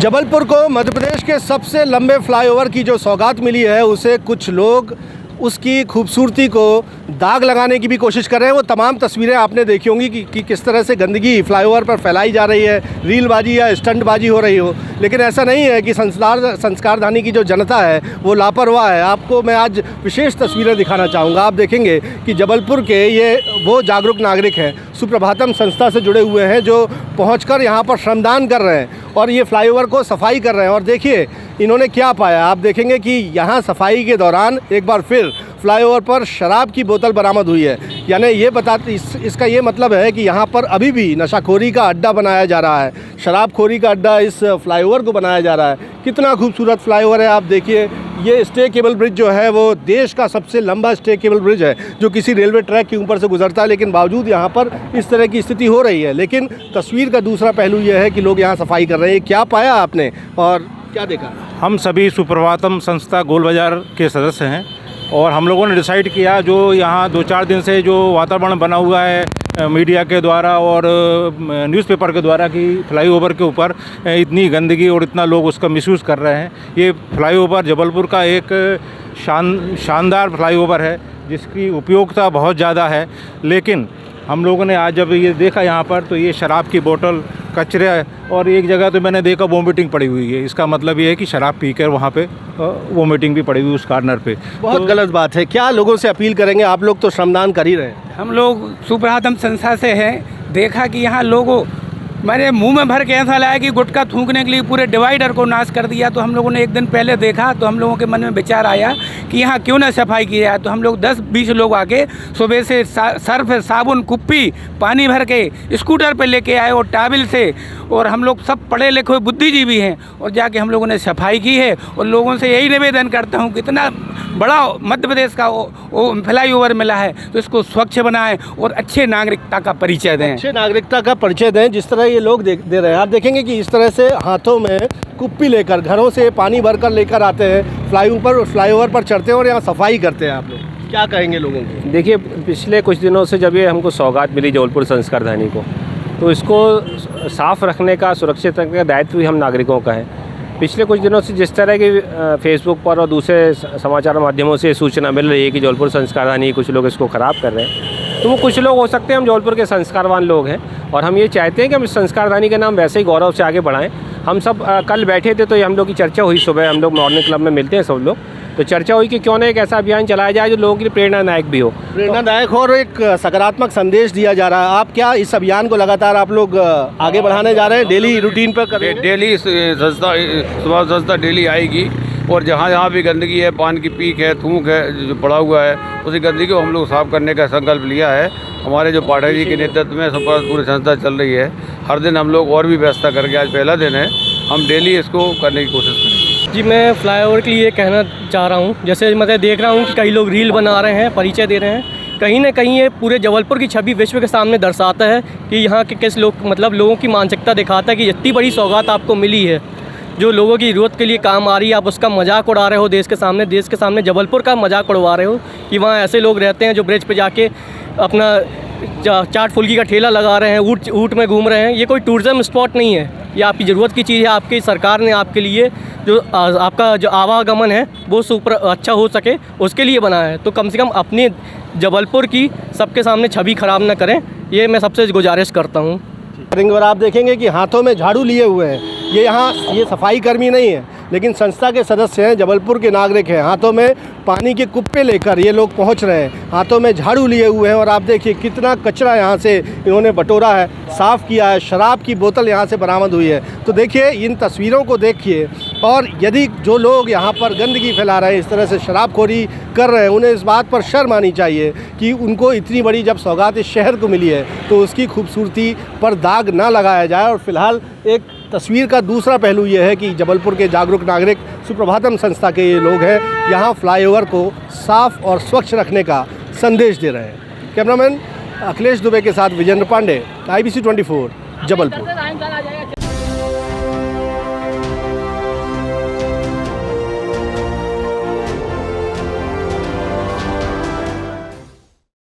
जबलपुर को मध्य प्रदेश के सबसे लंबे फ्लाईओवर की जो सौगात मिली है, उसे कुछ लोग उसकी खूबसूरती को दाग लगाने की भी कोशिश कर रहे हैं। वो तमाम तस्वीरें आपने देखी होंगी कि किस तरह से गंदगी फ्लाईओवर पर फैलाई जा रही है, रीलबाजी या स्टंटबाजी हो रही हो। लेकिन ऐसा नहीं है कि संस्कारधानी की जो जनता है वो लापरवाह है। आपको मैं आज विशेष तस्वीरें दिखाना चाहूँगा। आप देखेंगे कि जबलपुर के ये वो जागरूक नागरिक हैं, सुप्रभातम संस्था से जुड़े हुए हैं, जो पहुँचकर यहाँ पर श्रमदान कर रहे हैं और ये फ्लाईओवर को सफाई कर रहे हैं। और देखिए इन्होंने क्या पाया। आप देखेंगे कि यहाँ सफाई के दौरान एक बार फिर फ्लाईओवर पर शराब की बोतल बरामद हुई है। यानी ये इसका ये मतलब है कि यहाँ पर अभी भी नशाखोरी का अड्डा बनाया जा रहा है, शराबखोरी का अड्डा इस फ्लाईओवर को बनाया जा रहा है। कितना खूबसूरत फ्लाईओवर है। आप देखिए ये स्टे केबल ब्रिज जो है वो देश का सबसे लंबा स्टे केबल ब्रिज है, जो किसी रेलवे ट्रैक के ऊपर से गुजरता है। लेकिन बावजूद यहाँ पर इस तरह की स्थिति हो रही है। लेकिन तस्वीर का दूसरा पहलू यह है कि लोग यहाँ सफाई कर रहे हैं। क्या पाया आपने और क्या देखा? हम सभी सुप्रभातम संस्था गोल बाज़ार के सदस्य हैं और हम लोगों ने डिसाइड किया, जो यहाँ 2-4 दिन से जो वातावरण बना हुआ है मीडिया के द्वारा और न्यूज़पेपर के द्वारा कि फ्लाईओवर के ऊपर इतनी गंदगी और इतना लोग उसका मिसयूज़ कर रहे हैं। ये फ्लाईओवर जबलपुर का एक शानदार फ्लाईओवर है जिसकी उपयोगिता बहुत ज़्यादा है। लेकिन हम लोगों ने आज जब ये देखा यहाँ पर, तो ये शराब की बोतल, कचरे और एक जगह तो मैंने देखा वोमिटिंग पड़ी हुई है। इसका मतलब ये है कि शराब पीकर वहाँ पे वोमिटिंग भी पड़ी हुई उस कॉर्नर पे। बहुत गलत बात है। क्या लोगों से अपील करेंगे? आप लोग तो श्रमदान कर ही रहे हैं। हम लोग सुप्रभातम संस्था से हैं। देखा कि यहाँ लोगों मेरे मुंह में भर के ऐसा लगा कि गुटखा थूकने के लिए पूरे डिवाइडर को नाश कर दिया। तो हम लोगों ने एक दिन पहले देखा तो हम लोगों के मन में विचार आया कि यहाँ क्यों ना सफाई की जाए। तो हम लोग 10-20 लोग आके सुबह से सर्फ, साबुन, कुप्पी, पानी भर के स्कूटर पे लेके आए और टाबिल से। और हम लोग सब पढ़े लिखे हुए बुद्धिजीवी हैं और जाके हम लोगों ने सफाई की है। और लोगों से यही निवेदन करता हूँ कि इतना बड़ा मध्य प्रदेश का फ्लाईओवर मिला है तो इसको स्वच्छ बनाएं और अच्छे नागरिकता का परिचय दें। अच्छे नागरिकता का परिचय दें, जिस तरह ये लोग दे रहे हैं। आप देखेंगे कि इस तरह से हाथों में कुप्पी लेकर घरों से पानी भरकर लेकर आते हैं, फ्लाईओवर पर चढ़ते हैं और यहाँ सफाई करते हैं। आप लोग क्या कहेंगे लोगों को? देखिए, पिछले कुछ दिनों से जब ये हमको सौगात मिली जबलपुर संस्कारधानी को, तो इसको साफ़ रखने का, सुरक्षित रखने का दायित्व भी हम नागरिकों का है। पिछले कुछ दिनों से जिस तरह की फेसबुक पर और दूसरे समाचार माध्यमों से सूचना मिल रही है कि जबलपुर संस्कारधानी कुछ लोग इसको ख़राब कर रहे हैं, तो वो कुछ लोग हो सकते हैं हम जबलपुर के संस्कारवान लोग हैं और हम ये चाहते हैं कि हम इस संस्कारधानी का नाम वैसे ही गौरव से आगे बढ़ाएं। हम सब कल बैठे थे तो ये हम लोग की चर्चा हुई। सुबह हम लोग मॉर्निंग क्लब में मिलते हैं सब लोग, तो चर्चा हुई कि क्यों ना एक ऐसा अभियान चलाया जाए जो लोगों के लिए प्रेरणादायक भी हो, प्रेरणादायक हो और एक सकारात्मक संदेश दिया जा रहा है। आप क्या इस अभियान को लगातार आप लोग आगे बढ़ाने जा रहे हैं? डेली रूटीन पर करेंगे? डेली सुबह संस्था डेली आएगी और जहाँ जहाँ भी गंदगी है, पान की पीक है, थूक है जो पड़ा हुआ है, उसी गंदगी को हम लोग साफ़ करने का संकल्प लिया है। हमारे जो पाठक जी के नेतृत्व में सब पूरी संस्था चल रही है। हर दिन हम लोग और भी व्यवस्था करके, आज पहला दिन है, हम डेली इसको करने की कोशिश करेंगे। जी, मैं फ्लाईओवर के लिए कहना चाह रहा हूँ, जैसे मैं देख रहा हूँ कि कई लोग रील बना रहे हैं, परिचय दे रहे हैं। कहीं ना कहीं ये पूरे जबलपुर की छवि विश्व के सामने दर्शाता है कि यहाँ के किस लोग, मतलब लोगों की मानसिकता दिखाता है कि इतनी बड़ी सौगात आपको मिली है जो लोगों की ज़रूरत के लिए काम आ रही है, आप उसका मजाक उड़ा रहे हो देश के सामने जबलपुर का मजाक उड़वा रहे हो कि वहाँ ऐसे लोग रहते हैं जो ब्रिज पे जाके अपना चाट फुल्की का ठेला लगा रहे हैं, ऊँट में घूम रहे हैं। ये कोई टूरिज़्म स्पॉट नहीं है, ये आपकी ज़रूरत की चीज़ है। आपकी सरकार ने आपके लिए जो आपका जो आवागमन है वो सुपर अच्छा हो सके उसके लिए बनाया है। तो कम से कम अपने जबलपुर की सबके सामने छवि ख़राब ना करें, ये मैं सबसे गुजारिश करता हूँ। और आप देखेंगे कि हाथों में झाड़ू लिए हुए हैं। ये सफाई कर्मी नहीं है, लेकिन संस्था के सदस्य हैं, जबलपुर के नागरिक हैं। हाथों में पानी के कुप्पे लेकर ये लोग पहुंच रहे हैं, हाथों में झाड़ू लिए हुए हैं। और आप देखिए कितना कचरा यहाँ से इन्होंने बटोरा है, साफ़ किया है। शराब की बोतल यहाँ से बरामद हुई है। तो देखिए इन तस्वीरों को देखिए, और यदि जो लोग यहाँ पर गंदगी फैला रहे हैं, इस तरह से शराबखोरी कर रहे हैं, उन्हें इस बात पर शर्म आनी चाहिए कि उनको इतनी बड़ी जब सौगात इस शहर को मिली है तो उसकी खूबसूरती पर दाग ना लगाया जाए। और फिलहाल एक तस्वीर का दूसरा पहलू ये है कि जबलपुर के जागरूक नागरिक सुप्रभातम संस्था के ये लोग हैं, यहाँ फ्लाईओवर को साफ़ और स्वच्छ रखने का संदेश दे रहे हैं। कैमरामैन अखिलेश दुबे के साथ विजेंद्र पांडे, IBC 24 जबलपुर।